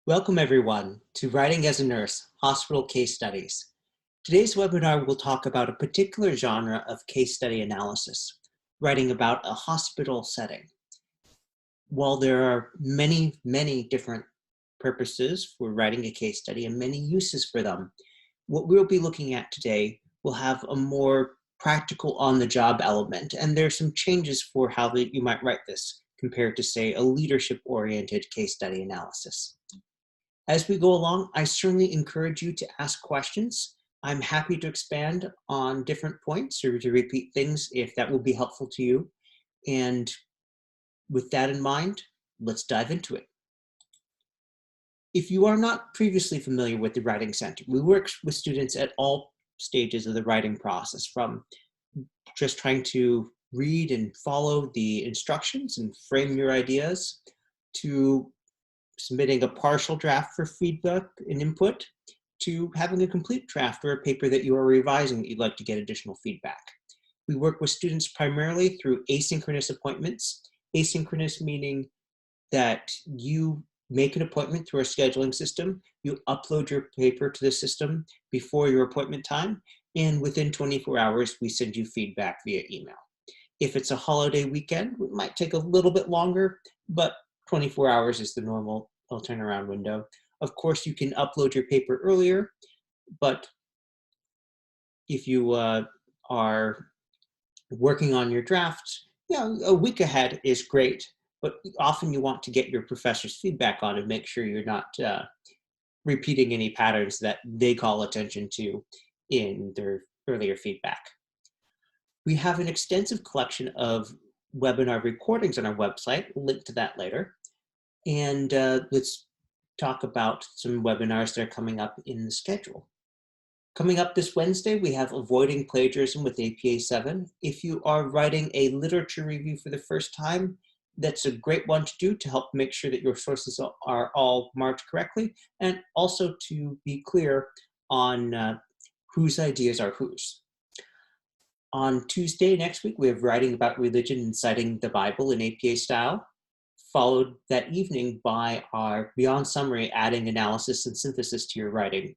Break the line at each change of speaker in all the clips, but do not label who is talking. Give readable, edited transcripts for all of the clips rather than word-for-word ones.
Welcome everyone to Writing as a Nurse, Hospital Case Studies. Today's webinar will talk about a particular genre of case study analysis, writing about a hospital setting. While there are many different purposes for writing a case study and many uses for them, what we'll be looking at today will have a more practical on-the-job element, and there's some changes for how you might write this compared to, say, a leadership-oriented case study analysis. As we go along, I certainly encourage you to ask questions. I'm happy to expand on different points or to repeat things if that will be helpful to you. And with that in mind, let's dive into it. If you are not previously familiar with the Writing Center, we work with students at all stages of the writing process, from just trying to read and follow the instructions and frame your ideas, to submitting a partial draft for feedback and input, to having a complete draft or a paper that you are revising that you'd like to get additional feedback. We work with students primarily through asynchronous appointments. Asynchronous meaning that you make an appointment through our scheduling system, you upload your paper to the system before your appointment time, and within 24 hours, we send you feedback via email. If it's a holiday weekend, it might take a little bit longer, but 24 hours is the normal turnaround window. Of course, you can upload your paper earlier, but if you are working on your draft, a week ahead is great, but often you want to get your professor's feedback on and make sure you're not repeating any patterns that they call attention to in their earlier feedback. We have an extensive collection of webinar recordings on our website. We'll link to that later. And let's talk about some webinars that are coming up in the schedule. Coming up this Wednesday, we have Avoiding Plagiarism with APA 7. If you are writing a literature review for the first time, that's a great one to do to help make sure that your sources are all marked correctly, and also to be clear on whose ideas are whose. On Tuesday next week, we have Writing About Religion and Citing the Bible in APA style, followed that evening by our Beyond Summary, Adding Analysis and Synthesis to Your Writing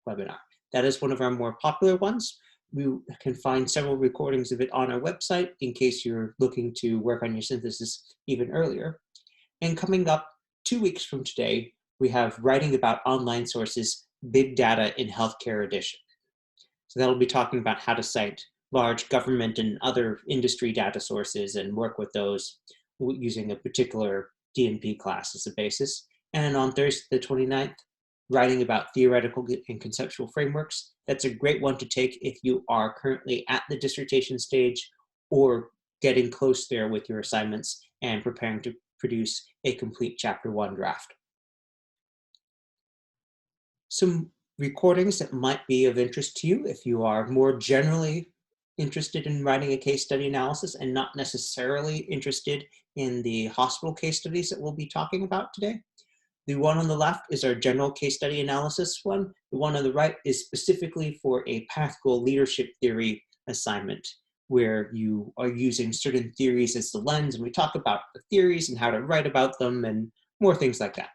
webinar. That is one of our more popular ones. You can find several recordings of it on our website in case you're looking to work on your synthesis even earlier. And coming up 2 weeks from today, we have Writing About Online Sources, Big Data in Healthcare Edition. So that'll be talking about how to cite large government and other industry data sources and work with those using a particular DNP class as a basis. And on Thursday the 29th, Writing About Theoretical and Conceptual Frameworks. That's a great one to take if you are currently at the dissertation stage or getting close there with your assignments and preparing to produce a complete Chapter 1 draft. Some recordings that might be of interest to you if you are more generally interested in writing a case study analysis and not necessarily interested in the hospital case studies that we'll be talking about today. The one on the left is our general case study analysis one. The one on the right is specifically for a practical leadership theory assignment where you are using certain theories as the lens, and we talk about the theories and how to write about them and more things like that.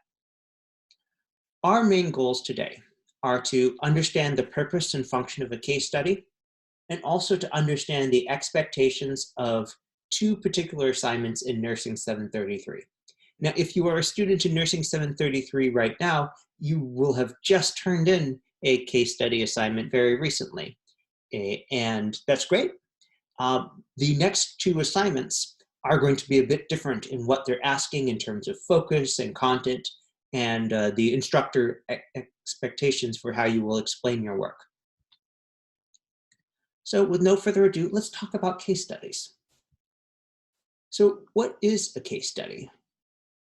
Our main goals today are to understand the purpose and function of a case study, and also to understand the expectations of two particular assignments in Nursing 733. Now, if you are a student in Nursing 733 right now, you will have just turned in a case study assignment very recently, and that's great. The next two assignments are going to be a bit different in what they're asking in terms of focus and content, and the instructor expectations for how you will explain your work. So with no further ado, let's talk about case studies. So what is a case study?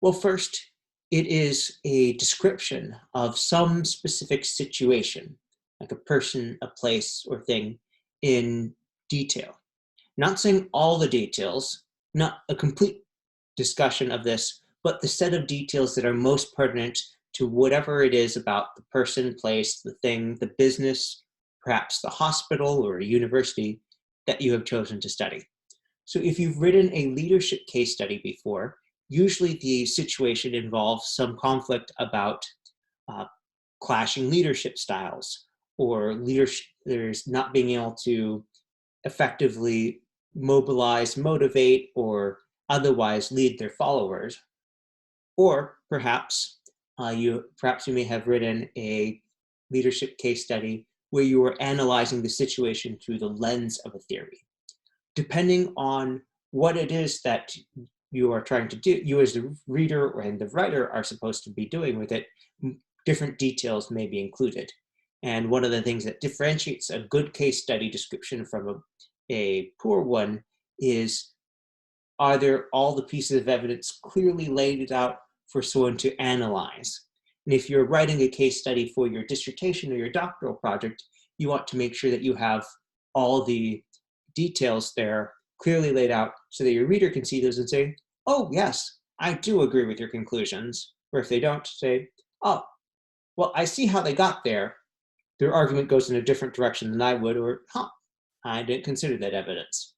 Well, first, it is a description of some specific situation, like a person, a place, or thing, in detail. Not saying all the details, not a complete discussion of this, but the set of details that are most pertinent to whatever it is about the person, place, the thing, the business, perhaps the hospital or a university that you have chosen to study. So if you've written a leadership case study before, Usually the situation involves some conflict about clashing leadership styles, or leaders not being able to effectively mobilize, motivate, or otherwise lead their followers. Or perhaps you may have written a leadership case study where you are analyzing the situation through the lens of a theory. Depending on what it is that you are trying to do, you as the reader and the writer are supposed to be doing with it, different details may be included. And one of the things that differentiates a good case study description from a poor one is, are there all the pieces of evidence clearly laid out for someone to analyze? And if you're writing a case study for your dissertation or your doctoral project, you want to make sure that you have all the details there clearly laid out so that your reader can see those and say, oh, yes, I do agree with your conclusions. Or if they don't, say, oh, well, I see how they got there. Their argument goes in a different direction than I would, or, I didn't consider that evidence.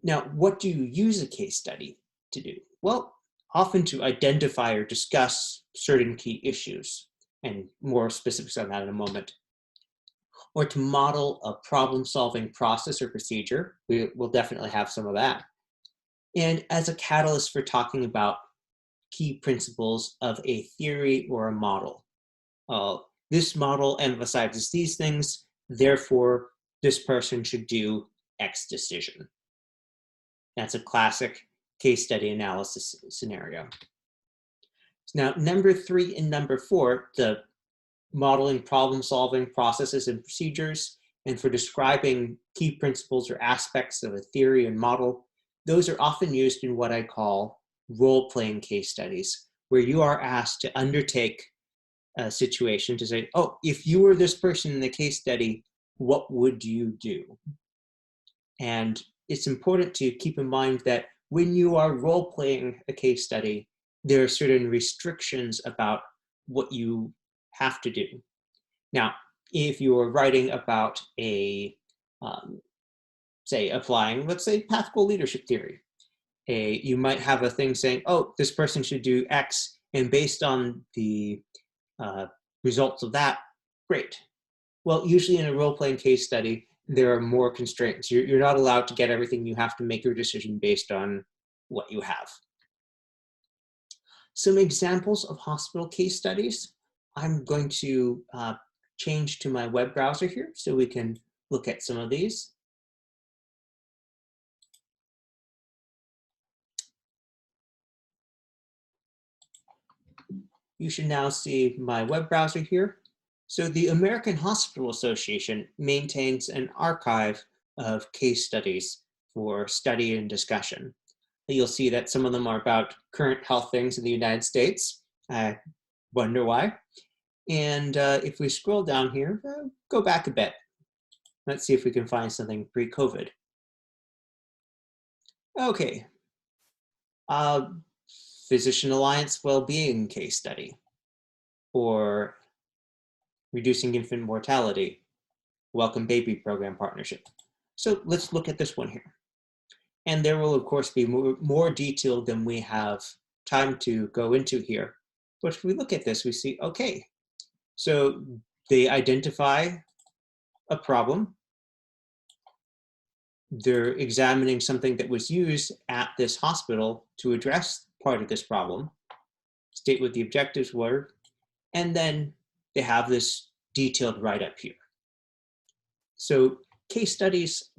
Now, what do you use a case study to do? Well, often to identify or discuss certain key issues, and more specifics on that in a moment. Or to model a problem-solving process or procedure. We'll definitely have some of that. And as a catalyst for talking about key principles of a theory or a model. This model emphasizes these things, therefore this person should do X decision. That's a classic case study analysis scenario. Now, number 3 and number 4, the modeling problem-solving processes and procedures, and for describing key principles or aspects of a theory and model, those are often used in what I call role-playing case studies, where you are asked to undertake a situation to say, oh, if you were this person in the case study, what would you do? And it's important to keep in mind that when you are role-playing a case study, there are certain restrictions about what you have to do. Now, if you are writing about a, say, applying, let's say, pathological leadership theory, you might have a thing saying, oh, this person should do X, and based on the results of that, great. Well, usually in a role-playing case study, there are more constraints. You're not allowed to get everything. You have to make your decision based on what you have. Some examples of hospital case studies. I'm going to change to my web browser here so we can look at some of these. You should now see my web browser here. So the American Hospital Association maintains an archive of case studies for study and discussion. You'll see that some of them are about current health things in the United States. I wonder why. And if we scroll down here, go back a bit. Let's see if we can find something pre-COVID. Okay. Physician Alliance Wellbeing case study, or reducing infant mortality, Welcome Baby Program partnership. So let's look at this one here. And there will, of course, be more detail than we have time to go into here. But if we look at this, we see, okay, so they identify a problem. They're examining something that was used at this hospital to address part of this problem, state what the objectives were, and then they have this detailed write-up here. So case studies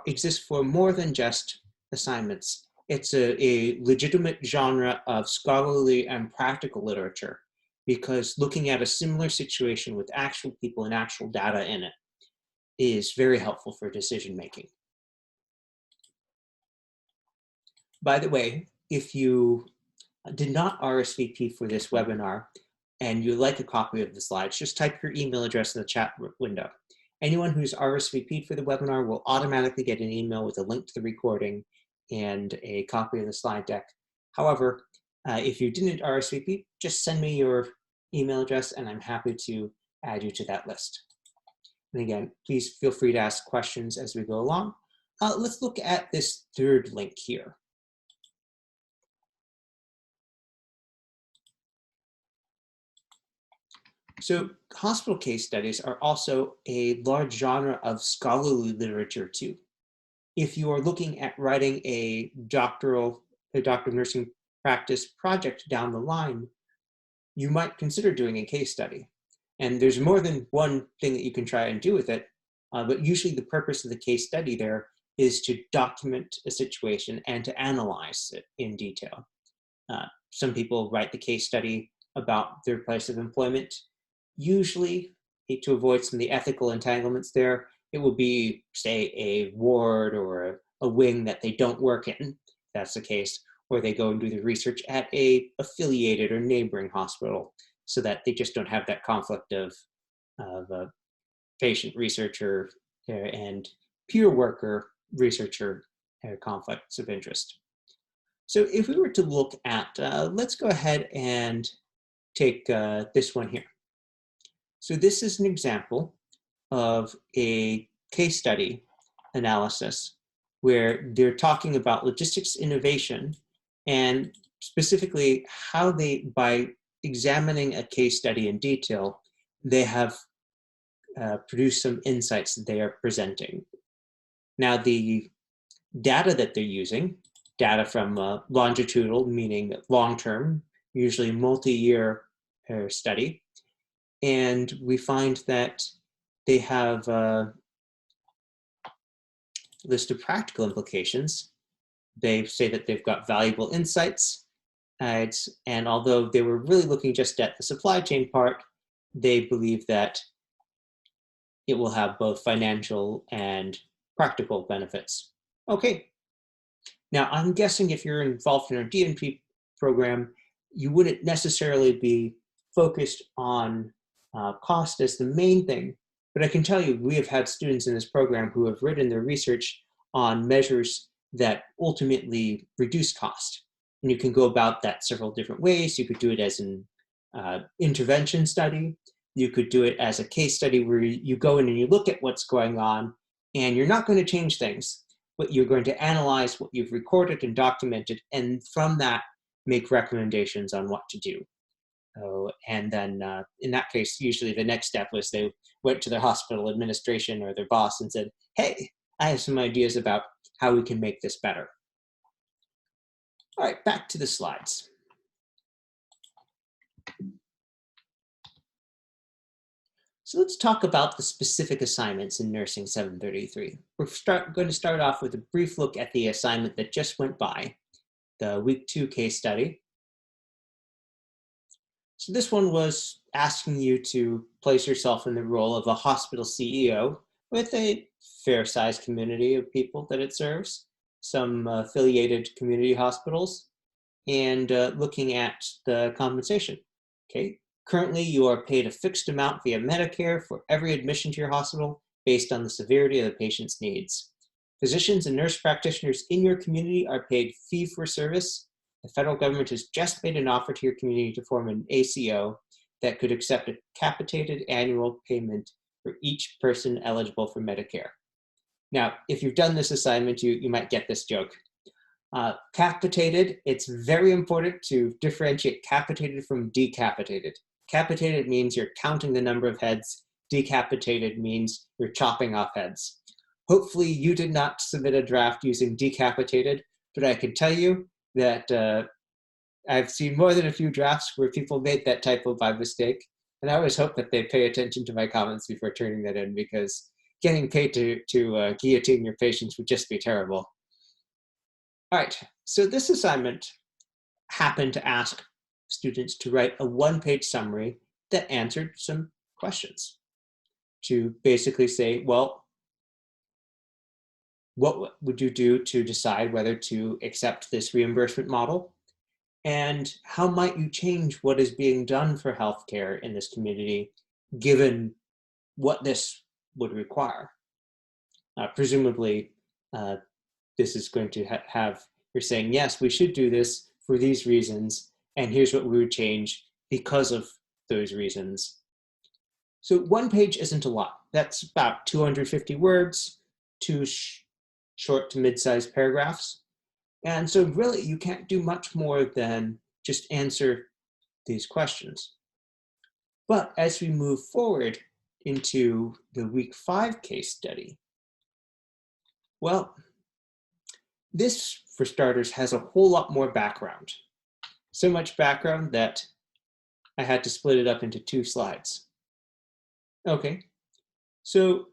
exist for more than just assignments. It's a legitimate genre of scholarly and practical literature, because looking at a similar situation with actual people and actual data in it is very helpful for decision making. By the way, if you did not RSVP for this webinar and you'd like a copy of the slides, just type your email address in the chat window. Anyone who's RSVP'd for the webinar will automatically get an email with a link to the recording and a copy of the slide deck. However, if you didn't RSVP, just send me your email address and I'm happy to add you to that list. And again, please feel free to ask questions as we go along. Let's look at this third link here. So hospital case studies are also a large genre of scholarly literature too. If you are looking at writing a doctor of nursing practice project down the line, you might consider doing a case study. And there's more than one thing that you can try and do with it, but usually the purpose of the case study there is to document a situation and to analyze it in detail. Some people write the case study about their place of employment. Usually, to avoid some of the ethical entanglements there, it will be, say, a ward or a wing that they don't work in, if that's the case, or they go and do the research at a affiliated or neighboring hospital so that they just don't have that conflict of a patient researcher and peer worker researcher conflicts of interest. So if we were to look at, let's go ahead and take this one here. So this is an example of a case study analysis where they're talking about logistics innovation and specifically how they, by examining a case study in detail, they have produced some insights that they are presenting. Now, the data that they're using, data from longitudinal, meaning long-term, usually multi-year study, and we find that they have a list of practical implications. They say that they've got valuable insights, and although they were really looking just at the supply chain part, they believe that it will have both financial and practical benefits. Okay. Now, I'm guessing if you're involved in a DNP program, you wouldn't necessarily be focused on cost as the main thing, but I can tell you we have had students in this program who have written their research on measures that ultimately reduce cost. And you can go about that several different ways. You could do it as an intervention study. You could do it as a case study where you go in and you look at what's going on, and you're not going to change things, but you're going to analyze what you've recorded and documented, and from that, make recommendations on what to do. And then in that case, usually the next step was they went to their hospital administration or their boss and said, hey, I have some ideas about how we can make this better. All right, back to the slides. So let's talk about the specific assignments in Nursing 733. We're going to start off with a brief look at the assignment that just went by, the week 2 case study. So this one was asking you to place yourself in the role of a hospital CEO with a fair-sized community of people that it serves, some affiliated community hospitals, and looking at the compensation. Okay. Currently, you are paid a fixed amount via Medicare for every admission to your hospital based on the severity of the patient's needs. Physicians and nurse practitioners in your community are paid fee for service. The federal government has just made an offer to your community to form an ACO that could accept a capitated annual payment for each person eligible for Medicare. Now, if you've done this assignment, you might get this joke. Capitated, it's very important to differentiate capitated from decapitated. Capitated means you're counting the number of heads. Decapitated means you're chopping off heads. Hopefully you did not submit a draft using decapitated, but I can tell you that I've seen more than a few drafts where people made that typo by mistake. And I always hope that they pay attention to my comments before turning that in, because getting paid to guillotine your patients would just be terrible. All right, so this assignment happened to ask students to write a one-page summary that answered some questions. To basically say, well, what would you do to decide whether to accept this reimbursement model? And how might you change what is being done for healthcare in this community, given what this would require? Presumably, this is going to have, you're saying, yes, we should do this for these reasons, and here's what we would change because of those reasons. So one page isn't a lot. That's about 250 words, 2 short to mid-sized paragraphs. And so really, you can't do much more than just answer these questions. But as we move forward into the week 5 case study, well, this, for starters, has a whole lot more background. So much background that I had to split it up into 2 slides. Okay, so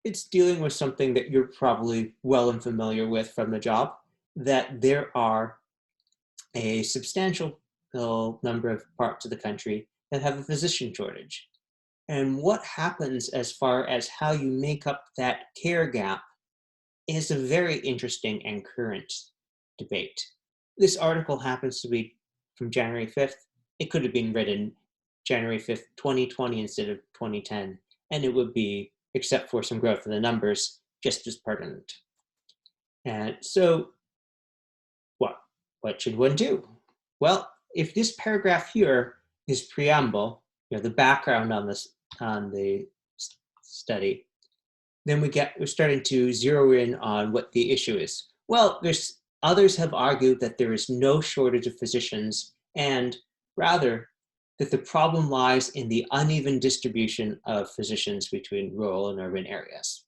it's dealing with something that you're probably well and familiar with from the job, that there are a substantial number of parts of the country that have a physician shortage. And what happens as far as how you make up that care gap is a very interesting and current debate. This article happens to be from January 5th. It could have been written January 5th, 2020 instead of 2010, and it would be, except for some growth in the numbers, just as pertinent. And so what should one do? Well, if this paragraph here is preamble, the background on the study, then we're starting to zero in on what the issue is. Well, others have argued that there is no shortage of physicians, and rather that the problem lies in the uneven distribution of physicians between rural and urban areas,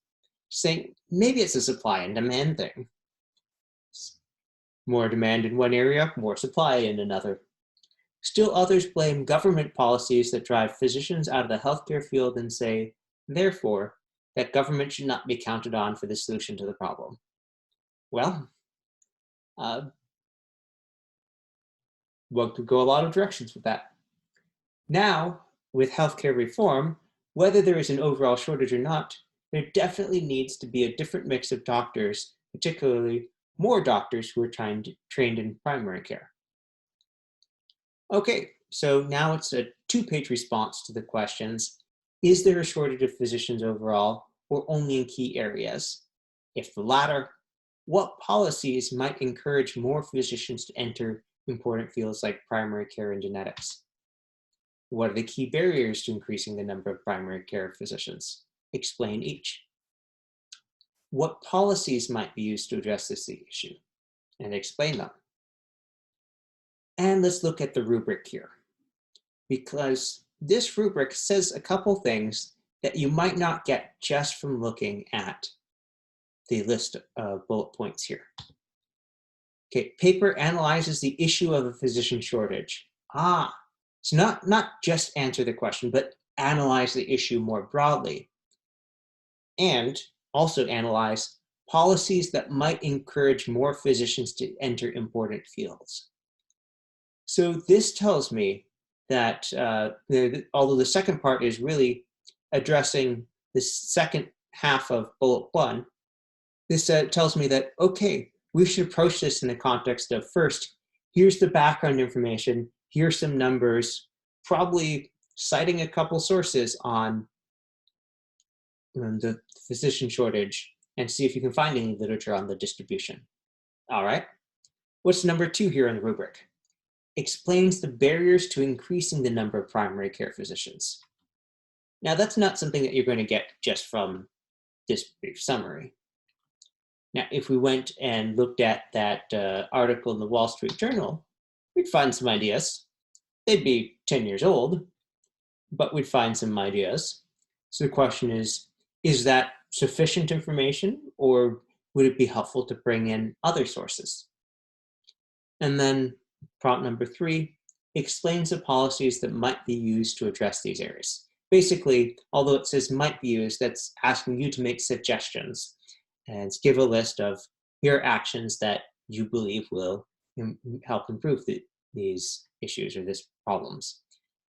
saying maybe it's a supply and demand thing. More demand in one area, more supply in another. Still others blame government policies that drive physicians out of the healthcare field and say, therefore, that government should not be counted on for the solution to the problem. Well, one could go a lot of directions with that. Now, with healthcare reform, whether there is an overall shortage or not, there definitely needs to be a different mix of doctors, particularly more doctors who are trained in primary care. Okay, so now it's a 2-page response to the questions. Is there a shortage of physicians overall, or only in key areas? If the latter, what policies might encourage more physicians to enter important fields like primary care and genetics? What are the key barriers to increasing the number of primary care physicians? Explain each. What policies might be used to address this issue? And explain them. And let's look at the rubric here, because this rubric says a couple things that you might not get just from looking at the list of bullet points here. Okay, paper analyzes the issue of a physician shortage. So not just answer the question, but analyze the issue more broadly. And also analyze policies that might encourage more physicians to enter important fields. So this tells me that although the second part is really addressing the second half of bullet 1, this tells me that, okay, we should approach this in the context of, first, here's the background information, here's some numbers, probably citing a couple sources on the physician shortage, and see if you can find any literature on the distribution. All right, what's number 2 here in the rubric? Explains the barriers to increasing the number of primary care physicians. Now, that's not something that you're going to get just from this brief summary. Now, if we went and looked at that article in the Wall Street Journal, we'd find some ideas. They'd be 10 years old, but we'd find some ideas. So the question is that sufficient information, or would it be helpful to bring in other sources? And then prompt number 3 explains the policies that might be used to address these areas. Basically, although it says might be used, that's asking you to make suggestions and give a list of your actions that you believe will help improve these issues or these problems.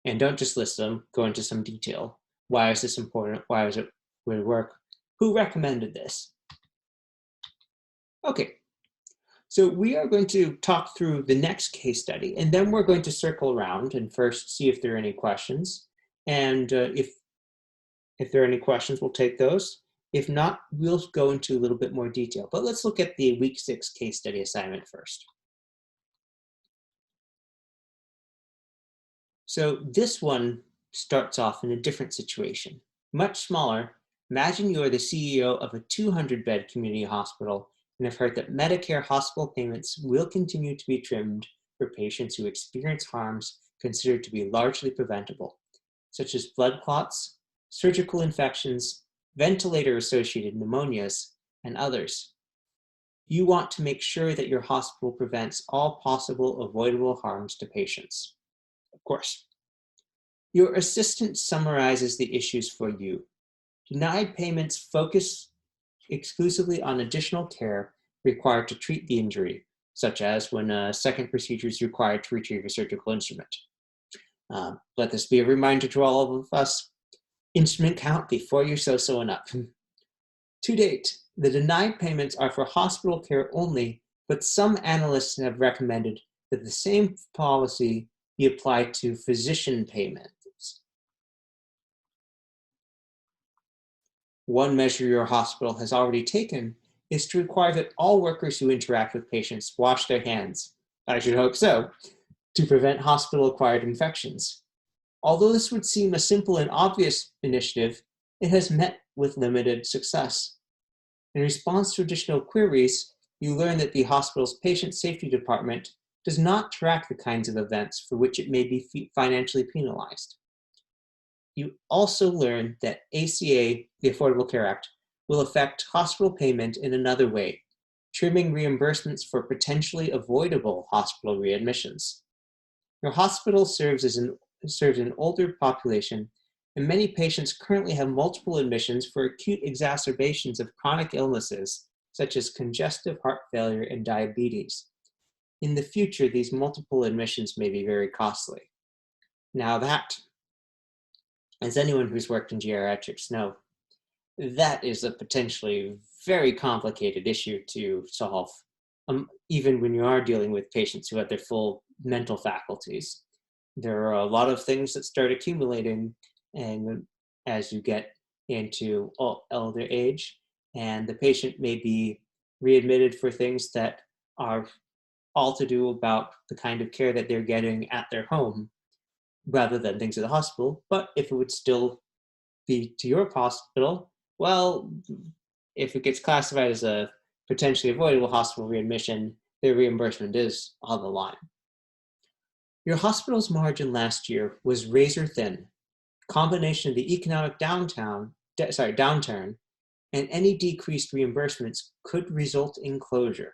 And don't just list them, go into some detail. Why is this important? Why is it would work? Who recommended this? Okay, so we are going to talk through the next case study, and then we're going to circle around and first see if there are any questions. And if there are any questions, we'll take those. If not, we'll go into a little bit more detail. But let's look at the week 6 case study assignment first. So this one starts off in a different situation, much smaller. Imagine you're the CEO of a 200-bed community hospital and have heard that Medicare hospital payments will continue to be trimmed for patients who experience harms considered to be largely preventable. such as blood clots, surgical infections, ventilator-associated pneumonias, and others. You want to make sure that your hospital prevents all possible avoidable harms to patients. Of course. Your assistant summarizes the issues for you. Denied payments focus exclusively on additional care required to treat the injury, such as when a second procedure is required to retrieve a surgical instrument. Let this be a reminder to all of us, instrument count before you so and up. To date, the denied payments are for hospital care only, but some analysts have recommended that the same policy be applied to physician payments. One measure your hospital has already taken is to require that all workers who interact with patients wash their hands, I should hope so, to prevent hospital-acquired infections. Although this would seem a simple and obvious initiative, it has met with limited success. In response to additional queries, you learn that the hospital's patient safety department does not track the kinds of events for which it may be financially penalized. You also learn that ACA, the Affordable Care Act, will affect hospital payment in another way, trimming reimbursements for potentially avoidable hospital readmissions. Your hospital serves an older population, and many patients currently have multiple admissions for acute exacerbations of chronic illnesses, such as congestive heart failure and diabetes. In the future, these multiple admissions may be very costly. Now that, as anyone who's worked in geriatrics know, that is a potentially very complicated issue to solve, even when you are dealing with patients who have their full mental faculties. There are a lot of things that start accumulating and as you get into elder age, and the patient may be readmitted for things that are all to do about the kind of care that they're getting at their home rather than things at the hospital. But if it would still be to your hospital, well, if it gets classified as a potentially avoidable hospital readmission, their reimbursement is on the line. Your hospital's margin last year was razor thin. Combination of the economic downturn and any decreased reimbursements could result in closure.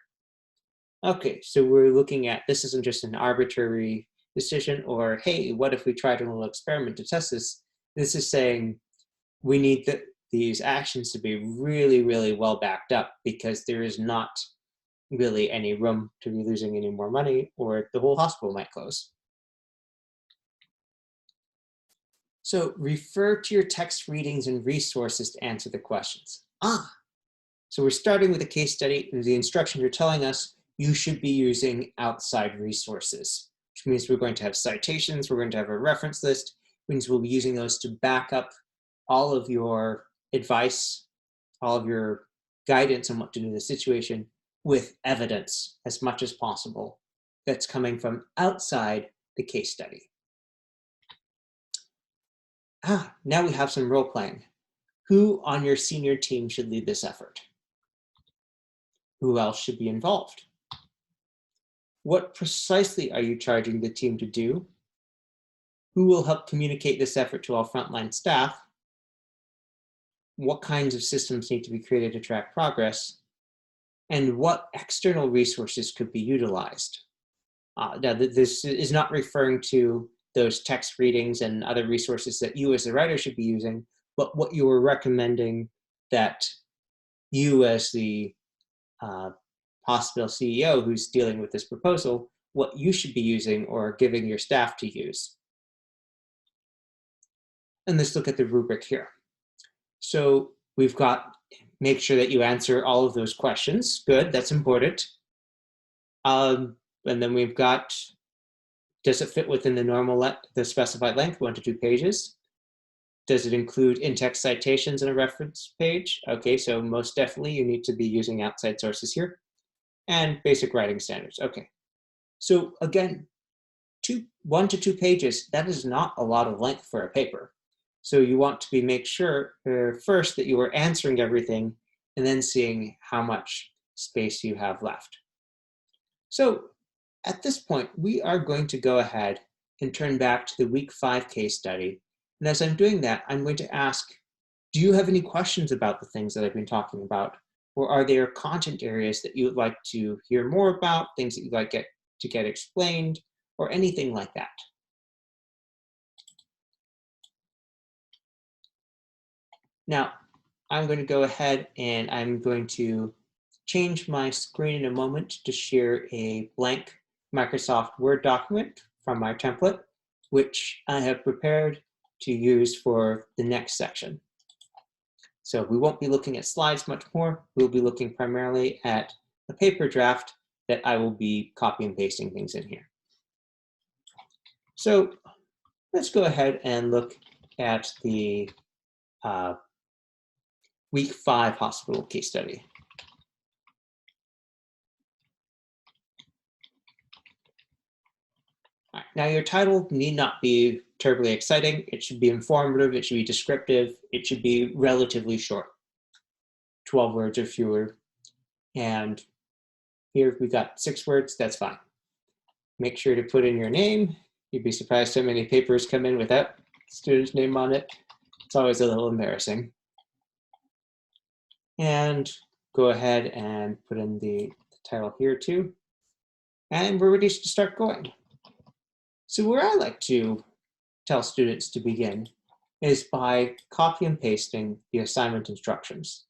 Okay, so we're looking at, this isn't just an arbitrary decision or, hey, what if we tried a little experiment to test this? This is saying we need these actions to be really, really well backed up because there is not really any room to be losing any more money or the whole hospital might close. So refer to your text readings and resources to answer the questions. So we're starting with a case study, and the instructions are telling us you should be using outside resources, which means we're going to have citations, we're going to have a reference list, which means we'll be using those to back up all of your advice, all of your guidance on what to do in the situation with evidence as much as possible that's coming from outside the case study. Now we have some role playing. Who on your senior team should lead this effort? Who else should be involved? What precisely are you charging the team to do? Who will help communicate this effort to all frontline staff? What kinds of systems need to be created to track progress? And what external resources could be utilized? Now, this is not referring to those text readings and other resources that you as the writer should be using, but what you were recommending that you as the hospital CEO who's dealing with this proposal, what you should be using or giving your staff to use. And let's look at the rubric here. So we've got, make sure that you answer all of those questions. Good, that's important. And then we've got, does it fit within the specified length, 1 to 2 pages? Does it include in-text citations and a reference page? Okay, so most definitely you need to be using outside sources here. And basic writing standards, okay. So again, 1 to 2 pages, that is not a lot of length for a paper. So you want to make sure first that you are answering everything and then seeing how much space you have left. So at this point, we are going to go ahead and turn back to the week 5 case study And as I'm doing that, I'm going to ask, do you have any questions about the things that I've been talking about? Or are there content areas that you would like to hear more about, things that you'd like to get explained, or anything like that? Now, I'm going to go ahead and I'm going to change my screen in a moment to share a blank Microsoft Word document from my template, which I have prepared to use for the next section. So we won't be looking at slides much more. We'll be looking primarily at a paper draft that I will be copy and pasting things in here. So let's go ahead and look at the week 5 hospital case study. All right, now your title need not be terribly exciting. It should be informative, it should be descriptive, it should be relatively short, 12 words or fewer. And here we got 6 words, that's fine. Make sure to put in your name. You'd be surprised how many papers come in without student's name on it. It's always a little embarrassing. And go ahead and put in the title here too. And we're ready to start going. So where I like to tell students to begin is by copy and pasting the assignment instructions,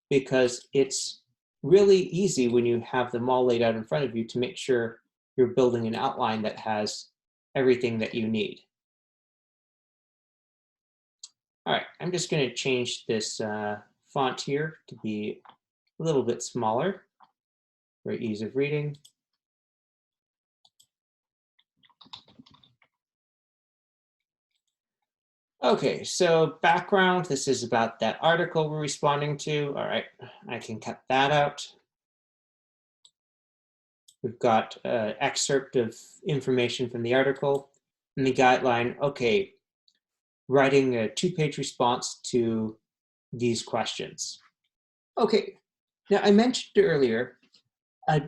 because it's really easy when you have them all laid out in front of you to make sure you're building an outline that has everything that you need. All right, I'm just going to change this font here to be a little bit smaller for ease of reading. Okay, so background, this is about that article we're responding to. All right, I can cut that out. We've got an excerpt of information from the article and the guideline. Okay, writing a 2-page response to these questions. Okay, now I mentioned earlier, a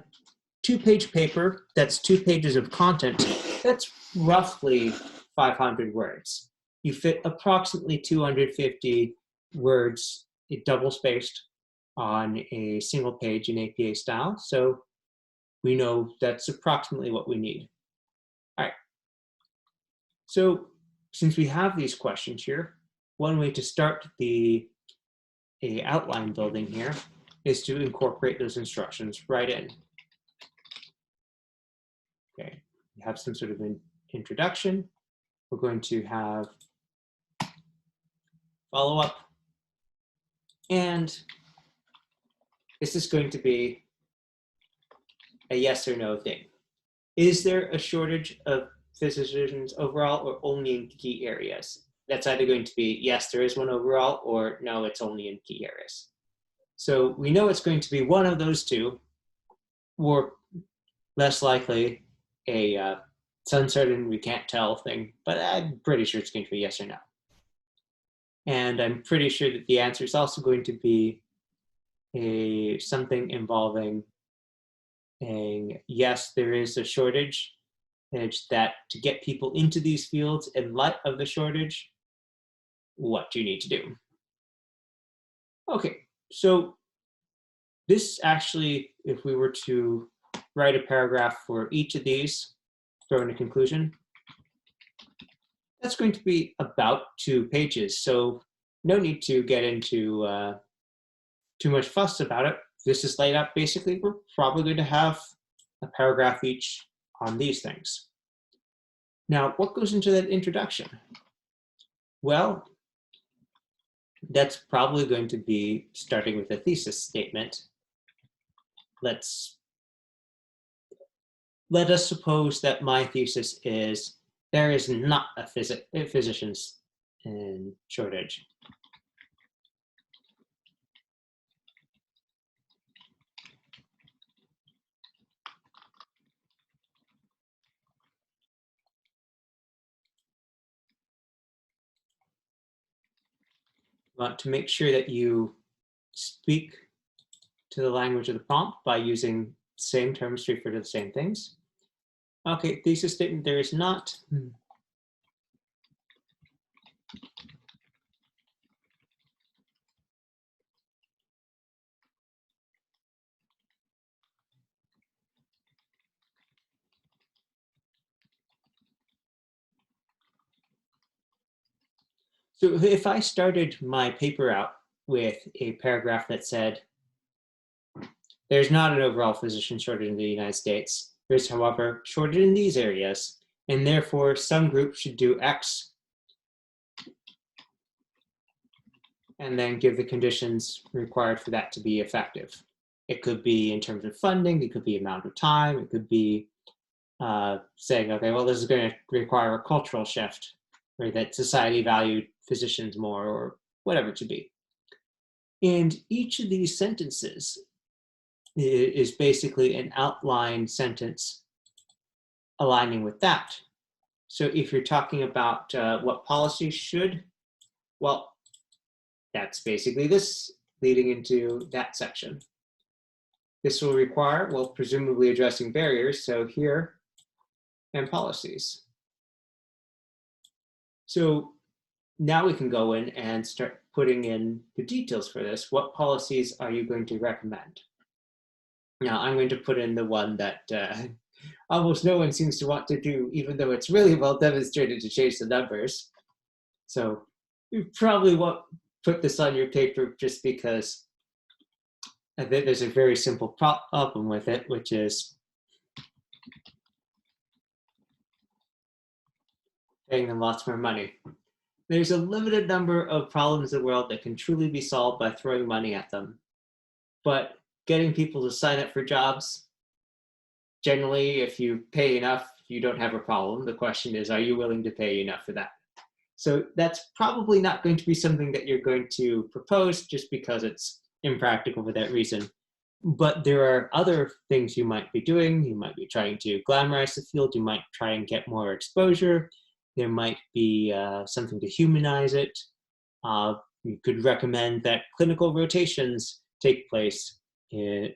2-page paper, that's 2 pages of content, that's roughly 500 words. You fit approximately 250 words, double-spaced, on a single page in APA style. So we know that's approximately what we need. All right. So since we have these questions here, one way to start the outline building here is to incorporate those instructions right in. Okay, we have some sort of an introduction. We're going to have follow-up, and this is going to be a yes or no thing. Is there a shortage of physicians overall or only in key areas? That's either going to be yes, there is one overall, or no, it's only in key areas. So we know it's going to be one of those two, or less likely a it's uncertain, we can't tell thing, but I'm pretty sure it's going to be yes or no. And I'm pretty sure that the answer is also going to be something involving a yes, there is a shortage, it's that to get people into these fields in light of the shortage, what do you need to do? Okay, so this actually, if we were to write a paragraph for each of these, throw in a conclusion, that's going to be about 2 pages. So no need to get into too much fuss about it. This is laid out basically, we're probably going to have a paragraph each on these things. Now, what goes into that introduction? Well, that's probably going to be starting with a thesis statement. Let us suppose that my thesis is there is not a physician's shortage. You want to make sure that you speak to the language of the prompt by using same terms to refer to the same things. Okay, thesis statement, there is not So if I started my paper out with a paragraph that said, there's not an overall physician shortage in the United States. There's, however, shortage in these areas, and therefore some groups should do X and then give the conditions required for that to be effective. It could be in terms of funding, it could be amount of time, it could be saying, okay, well, this is going to require a cultural shift, or that society valued physicians more, or whatever it should be. And each of these sentences is basically an outline sentence aligning with that. So if you're talking about what policies should, well, that's basically this leading into that section. This will require, well, presumably addressing barriers. So here, and policies. So now we can go in and start putting in the details for this. What policies are you going to recommend? Now I'm going to put in the one that almost no one seems to want to do, even though it's really well demonstrated to change the numbers. So you probably won't put this on your paper just because I think there's a very simple problem with it, which is paying them lots more money. There's a limited number of problems in the world that can truly be solved by throwing money at them. But getting people to sign up for jobs, generally, if you pay enough, you don't have a problem. The question is, are you willing to pay enough for that? So that's probably not going to be something that you're going to propose just because it's impractical for that reason. But there are other things you might be doing. You might be trying to glamorize the field. You might try and get more exposure. There might be something to humanize it. You could recommend that clinical rotations take place in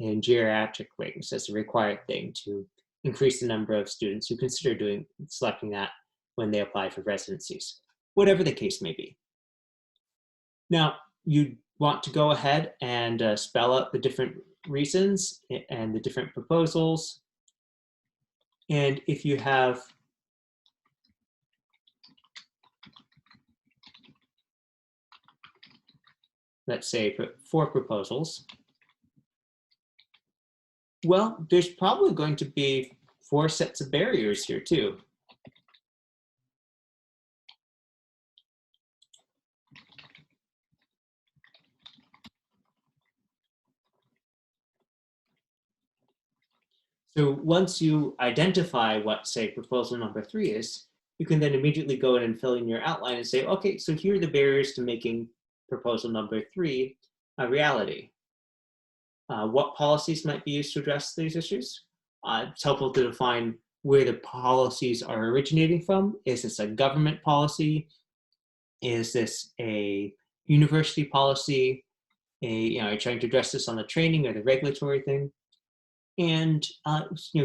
geriatric wings as a required thing to increase the number of students who consider selecting that when they apply for residencies, whatever the case may be. Now, you want to go ahead and spell out the different reasons and the different proposals. And if you have let's say 4 proposals, well, there's probably going to be 4 sets of barriers here too. So once you identify what, say, proposal number 3 is, you can then immediately go in and fill in your outline and say, okay, so here are the barriers to making proposal number 3 a reality. What policies might be used to address these issues? It's helpful to define where the policies are originating from. Is this a government policy? Is this a university policy? Are you trying to address this on the training or the regulatory thing? And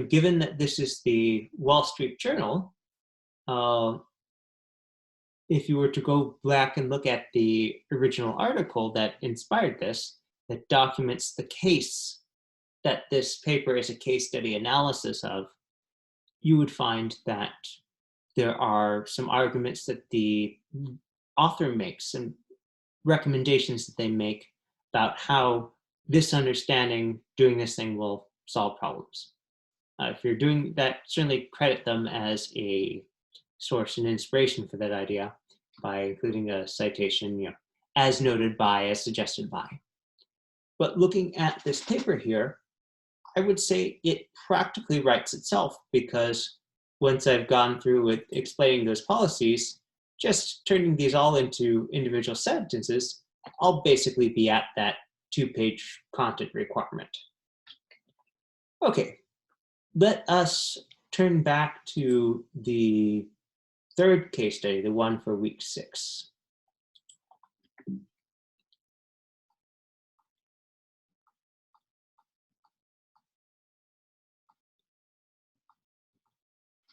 given that this is the Wall Street Journal, if you were to go back and look at the original article that inspired this, that documents the case that this paper is a case study analysis of, you would find that there are some arguments that the author makes and recommendations that they make about how this understanding, doing this thing, will solve problems. If you're doing that, certainly credit them as a source and inspiration for that idea by including a citation, as noted by, as suggested by. But looking at this paper here, I would say it practically writes itself, because once I've gone through with explaining those policies, just turning these all into individual sentences, I'll basically be at that 2-page content requirement. Okay, let us turn back to the 3rd case study, the one for week 6.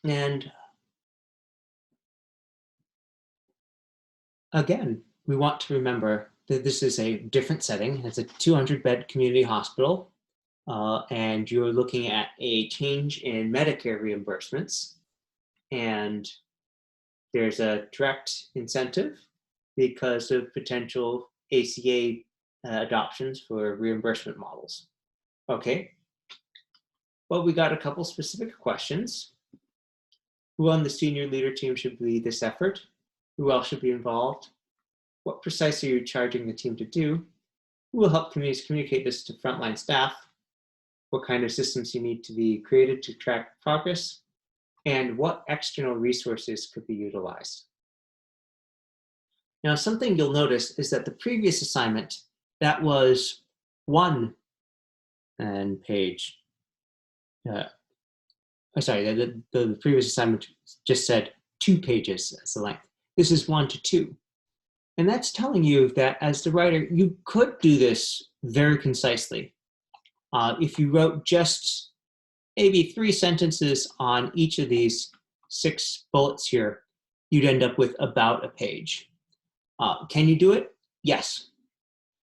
And again, we want to remember that this is a different setting. It's a 200-bed community hospital, and you're looking at a change in Medicare reimbursements. And There's a direct incentive because of potential ACA adoptions for reimbursement models. Okay, well, we got a couple specific questions. Who on the senior leader team should lead this effort? Who else should be involved? What precisely are you charging the team to do? Who will help communicate this to frontline staff? What kind of systems you need to be created to track progress? And what external resources could be utilized? Now, something you'll notice is that the previous assignment, that was one page. The previous assignment just said 2 pages as the length. This is 1 to 2. And that's telling you that as the writer, you could do this very concisely. If you wrote just maybe 3 sentences on each of these 6 bullets here, you'd end up with about a page. Can you do it? Yes.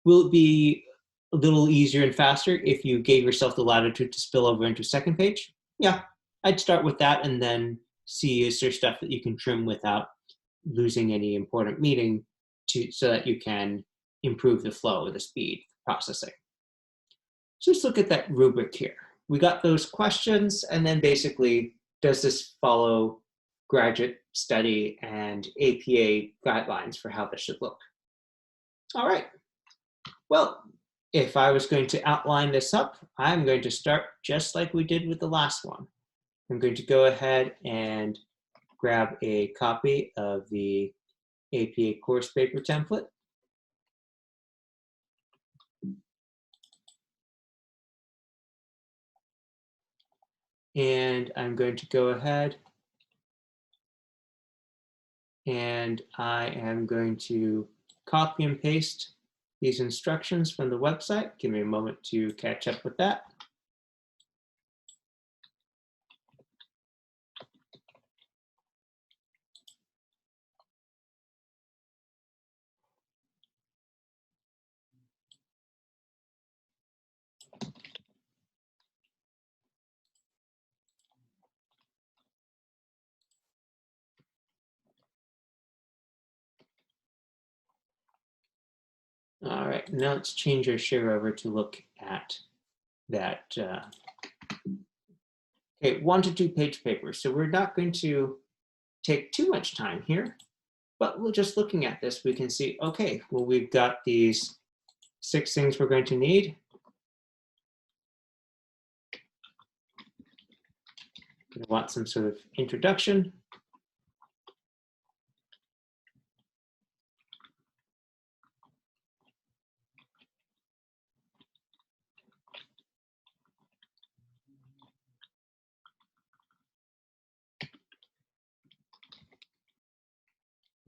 Will it be a little easier and faster if you gave yourself the latitude to spill over into a second page? Yeah, I'd start with that and then see is there stuff that you can trim without losing any important meaning so that you can improve the flow, the speed, processing. So let's look at that rubric here. We got those questions, and then basically, does this follow graduate study and APA guidelines for how this should look? All right. Well, if I was going to outline this up, I'm going to start just like we did with the last one. I'm going to go ahead and grab a copy of the APA course paper template. And I'm going to go ahead and I am going to copy and paste these instructions from the website. Give me a moment to catch up with that. All right, now let's change our share over to look at that. Okay, 1 to 2 page paper. So we're not going to take too much time here, but we're just looking at this, we can see, okay, well, we've got these 6 things we're going to need. We want some sort of introduction.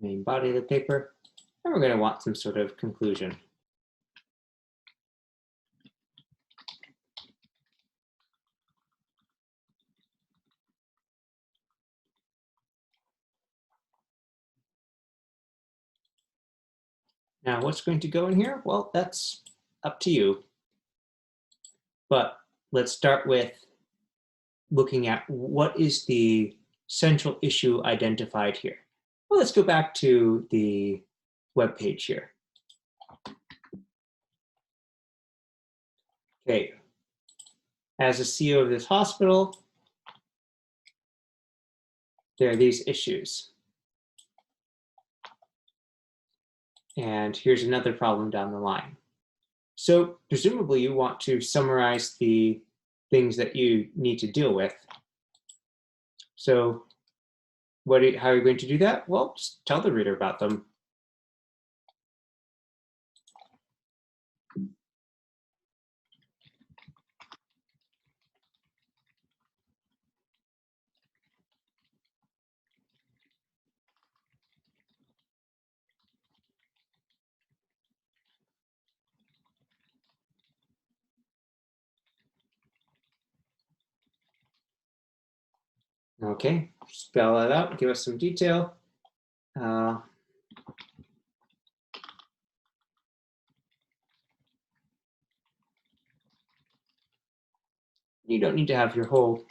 Main body of the paper, and we're going to want some sort of conclusion. Now, what's going to go in here? Well, that's up to you. But let's start with looking at what is the central issue identified here. Well, let's go back to the web page here. Okay, as a CEO of this hospital, there are these issues. And here's another problem down the line. So presumably you want to summarize the things that you need to deal with. So how are you going to do that? Well, just tell the reader about them. Okay, spell that out, give us some detail. You don't need to have your whole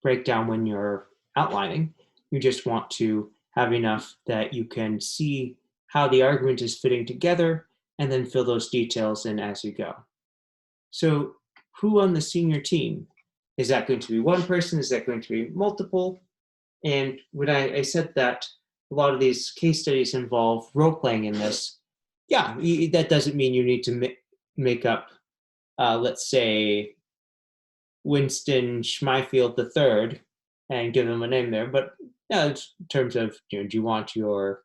breakdown when you're outlining, You just want to have enough that you can see how the argument is fitting together and then fill those details in as you go. So who on the senior team? Is that going to be one person? Is that going to be multiple? And when I said that a lot of these case studies involve role-playing in this, yeah, that doesn't mean you need to make up, let's say, Winston Schmeifield III and give them a name there. But in terms of, do you want your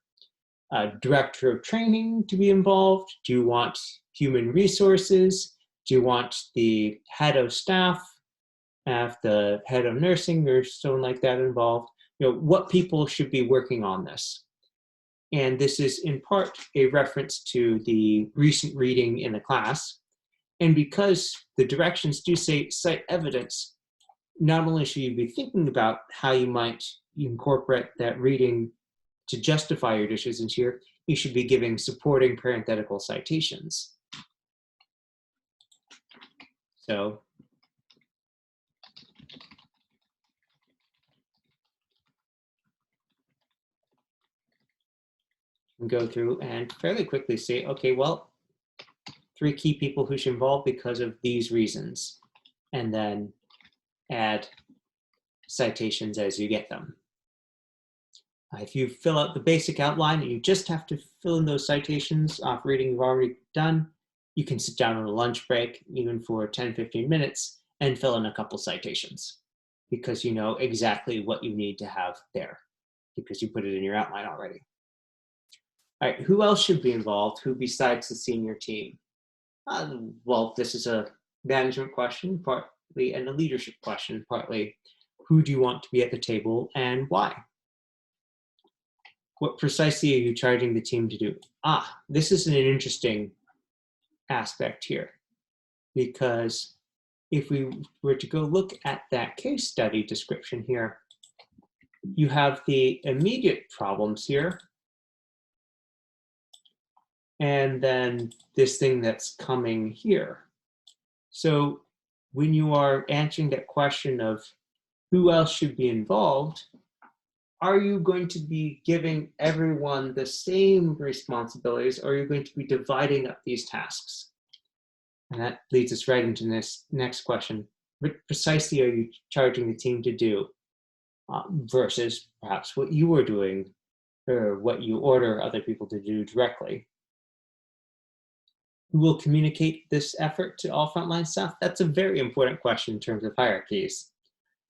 director of training to be involved? Do you want human resources? Do you want the head of staff, the head of nursing or someone like that involved? What people should be working on this? And this is in part a reference to the recent reading in the class. And because the directions do say cite evidence, not only should you be thinking about how you might incorporate that reading to justify your decisions here, you should be giving supporting parenthetical citations. So go through and fairly quickly say, okay, well, 3 key people who should involve because of these reasons, and then add citations as you get them. If you fill out the basic outline, you just have to fill in those citations off reading you've already done. You can sit down on a lunch break, even for 10, 15 minutes, and fill in a couple citations because you know exactly what you need to have there because you put it in your outline already. All right, who else should be involved? Who besides the senior team? Well, this is a management question, partly, and a leadership question, partly. Who do you want to be at the table and why? What precisely are you charging the team to do? This is an interesting aspect here, because if we were to go look at that case study description here, you have the immediate problems here, and then this thing that's coming here. So when you are answering that question of who else should be involved, are you going to be giving everyone the same responsibilities, or are you going to be dividing up these tasks? And that leads us right into this next question. What precisely are you charging the team to do versus perhaps what you are doing or what you order other people to do directly? Who will communicate this effort to all frontline staff? That's a very important question in terms of hierarchies.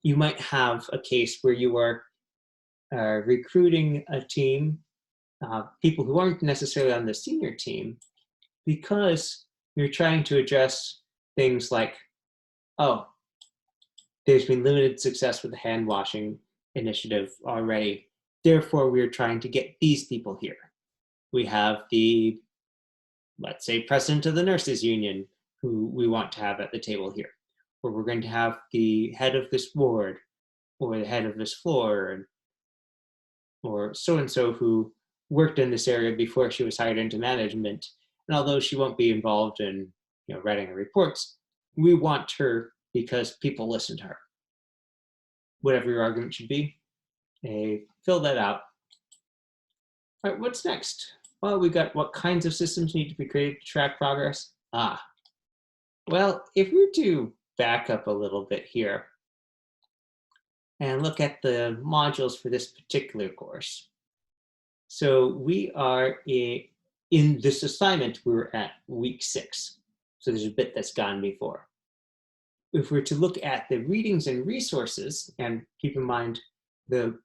You might have a case where you are recruiting a team, people who aren't necessarily on the senior team, because you're trying to address things like, there's been limited success with the hand washing initiative already. Therefore, we're trying to get these people here. We have the, let's say, president of the nurses union, who we want to have at the table here. Or we're going to have the head of this ward, or the head of this floor, or so-and-so who worked in this area before she was hired into management. And although she won't be involved in writing her reports, we want her because people listen to her. Whatever your argument should be, fill that out. All right, what's next? Well, we got what kinds of systems need to be created to track progress. Well, if we were to back up a little bit here and look at the modules for this particular course. So we are in this assignment, we're at week 6. So there's a bit that's gone before. If we're to look at the readings and resources, and keep in mind the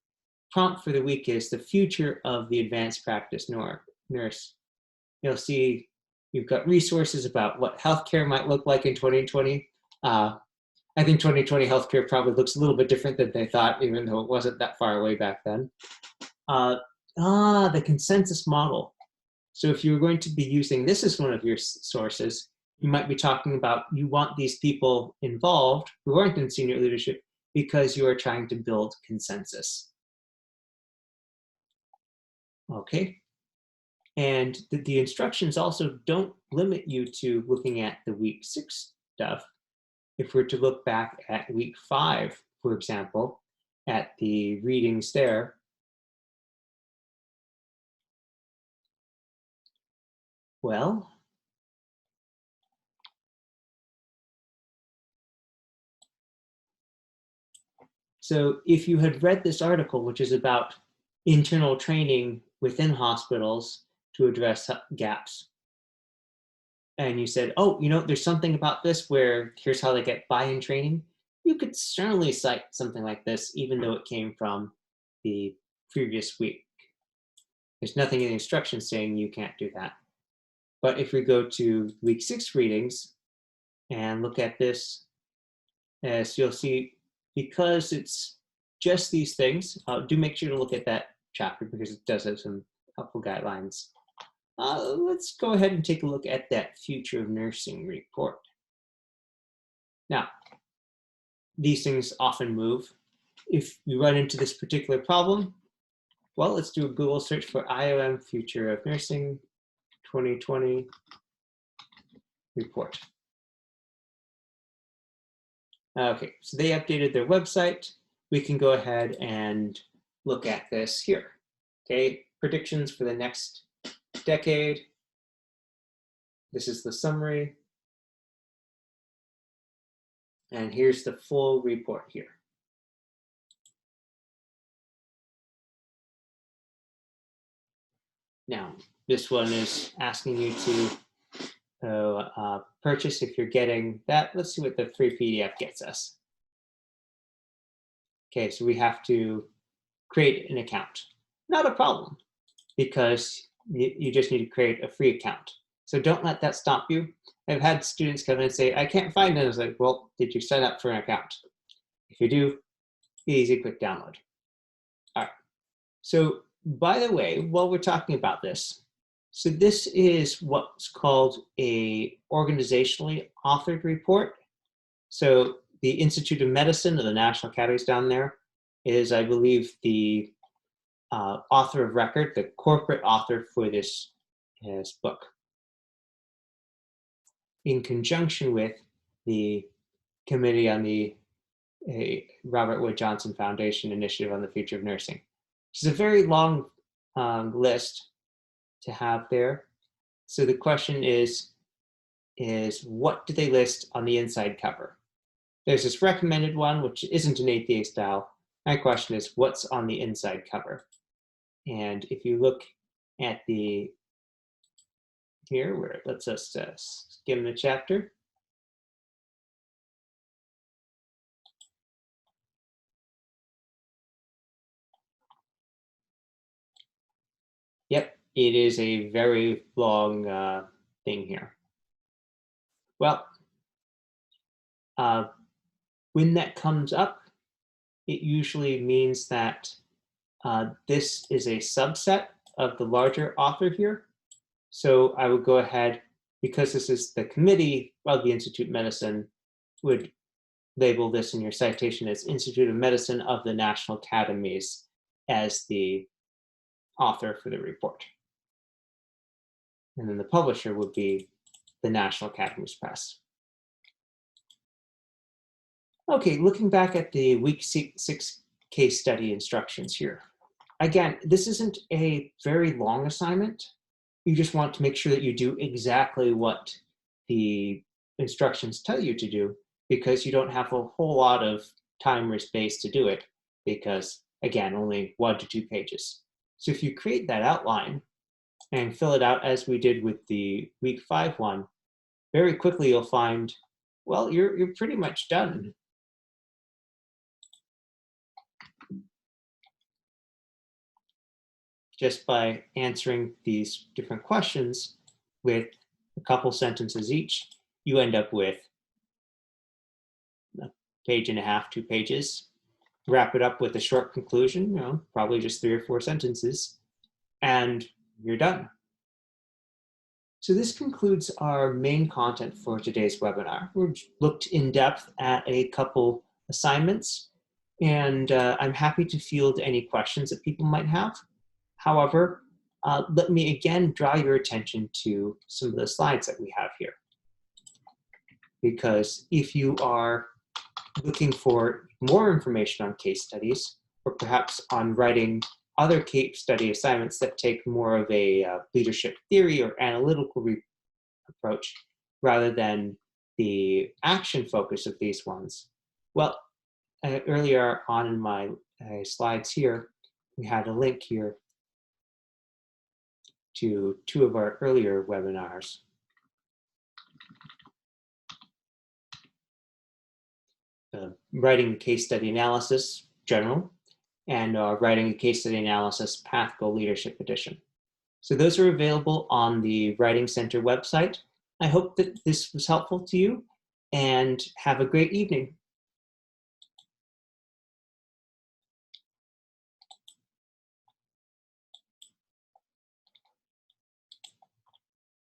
prompt for the week is the future of the advanced practice nurse. You'll see you've got resources about what healthcare might look like in 2020. I think 2020 healthcare probably looks a little bit different than they thought, even though it wasn't that far away back then. The consensus model. So if you're going to be using this as one of your sources, you might be talking about you want these people involved who aren't in senior leadership because you are trying to build consensus. Okay. And the instructions also don't limit you to looking at the week 6 stuff. If we're to look back at week 5, for example, at the readings there, Well, so if you had read this article, which is about internal training within hospitals to address gaps, and you said, oh, there's something about this where here's how they get buy-in training, you could certainly cite something like this, even though it came from the previous week. There's nothing in the instructions saying you can't do that. But if we go to week 6 readings and look at this, as you'll see, because it's just these things, do make sure to look at that chapter because it does have some helpful guidelines. Let's go ahead and take a look at that Future of Nursing report. Now, these things often move. If you run into this particular problem, well, let's do a Google search for IOM Future of Nursing 2020 report. Okay, so they updated their website. We can go ahead and look at this here. Okay, predictions for the next decade. This is the summary. And here's the full report here. Now, this one is asking you to purchase if you're getting that. Let's see what the free PDF gets us. Okay, so we have to create an account. Not a problem, because you just need to create a free account. So don't let that stop you. I've had students come in and say, I can't find it. I was like, well, did you sign up for an account? If you do, easy, quick download. All right. So by the way, while we're talking about this, so this is what's called a organizationally authored report. So the Institute of Medicine of the National Academies down there is, I believe, the author of record, the corporate author for this book, in conjunction with the Committee on the Robert Wood Johnson Foundation Initiative on the Future of Nursing. Which is a very long list to have there. So the question is what do they list on the inside cover? There's this recommended one, which isn't an APA style. My question is, what's on the inside cover? And if you look at the here, where it lets us skim the chapter. Yep, it is a very long thing here. Well, when that comes up, it usually means that this is a subset of the larger author here. So I would go ahead, because this is the committee of the Institute of Medicine, would label this in your citation as Institute of Medicine of the National Academies as the author for the report. And then the publisher would be the National Academies Press. Okay, looking back at the week 6 case study instructions here. Again, this isn't a very long assignment. You just want to make sure that you do exactly what the instructions tell you to do, because you don't have a whole lot of time or space to do it, because again, only 1 to 2 pages. So if you create that outline and fill it out as we did with the week 5 one, very quickly you'll find, well, you're pretty much done. Just by answering these different questions with a couple sentences each, you end up with a page and a half, 2 pages. Wrap it up with a short conclusion, probably just 3 or 4 sentences, and you're done. So this concludes our main content for today's webinar. We've looked in depth at a couple assignments, and I'm happy to field any questions that people might have. However, let me again draw your attention to some of the slides that we have here. Because if you are looking for more information on case studies, or perhaps on writing other case study assignments that take more of a leadership theory or analytical approach rather than the action focus of these ones? Well, earlier on in my slides here, we had a link here to 2 of our earlier webinars. Writing a case study analysis, general, and writing a case study analysis, Path Goal Leadership Edition. So those are available on the Writing Center website. I hope that this was helpful to you, and have a great evening.